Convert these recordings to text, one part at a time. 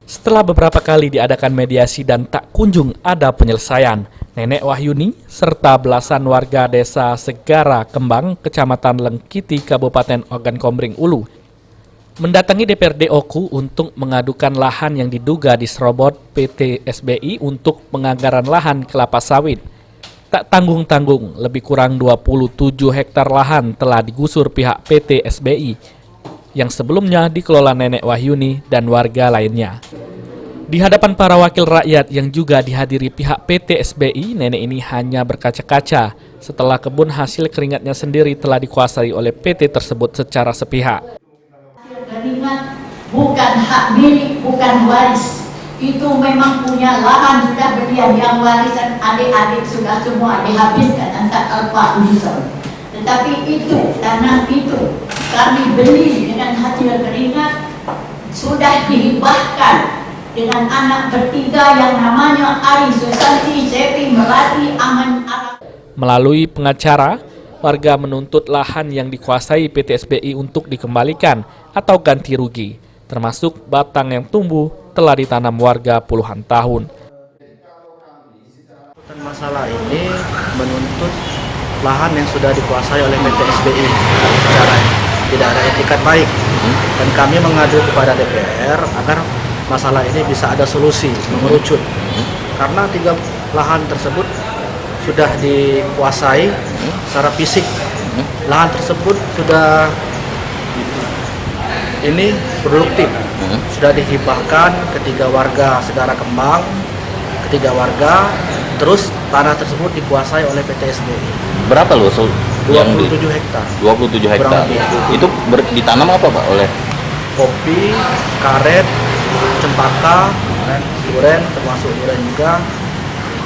Setelah beberapa kali diadakan mediasi dan tak kunjung ada penyelesaian, Nenek Wahyuni serta belasan warga desa Segara Kembang, Kecamatan Lengkiti, Kabupaten Ogan Komering Ulu, mendatangi DPRD Oku untuk mengadukan lahan yang diduga diserobot PT SBI untuk penganggaran lahan kelapa sawit. Tak tanggung-tanggung, lebih kurang 27 hektar lahan telah digusur pihak PT SBI yang sebelumnya dikelola Nenek Wahyuni dan warga lainnya. Di hadapan para wakil rakyat yang juga dihadiri pihak PT SBI, nenek ini hanya berkaca-kaca setelah kebun hasil keringatnya sendiri telah dikuasai oleh PT tersebut secara sepihak. Keringat bukan hak milik, bukan waris. Itu memang punya lahan sudah berdiam, yang warisan adik-adik sudah semua dihabiskan antar Alfa Unison. Tetapi itu, tanah itu kami beli dengan hasil keringat, sudah dihibahkan dengan anak bertiga yang namanya Ari Susanti, Sepi Melati, Aman Arab. Melalui pengacara, warga menuntut lahan yang dikuasai PT SBI untuk dikembalikan atau ganti rugi, termasuk batang yang tumbuh telah ditanam warga puluhan tahun. Masalah ini menuntut lahan yang sudah dikuasai oleh PT SBI secara tidak ada etikat baik, dan kami mengadu kepada DPR agar masalah ini bisa ada solusi mengerucut, karena 3 lahan tersebut sudah dikuasai secara fisik. Lahan tersebut sudah ini produktif, sudah dihibahkan ke 3 warga Segara Kembang, ke 3 warga, terus tanah tersebut dikuasai oleh PT SBI. Berapa loh? 27 hektar. 27 hektar. Itu ditanam apa Pak oleh? Kopi, karet, cempaka, duren, termasuk duren juga.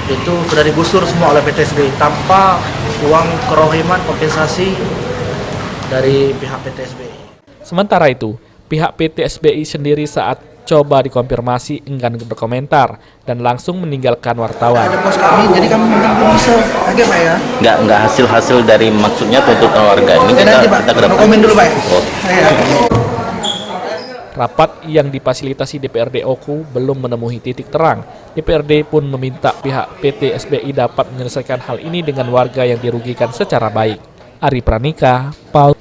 Itu sudah digusur semua oleh PT SBI tanpa uang kerohiman kompensasi dari pihak PT SBI. Sementara itu, pihak PT SBI sendiri saat coba dikonfirmasi enggan berkomentar dan langsung meninggalkan wartawan. Ada pos kami, jadi kami belum bisa lagi Pak ya. Nggak hasil dari maksudnya tuntutan warga ini Nanti Pak, komen dulu Pak. Oh. Rapat yang difasilitasi DPRD Oku belum menemui titik terang. DPRD pun meminta pihak PT SBI dapat menyelesaikan hal ini dengan warga yang dirugikan secara baik. Ari Pranika, PAL.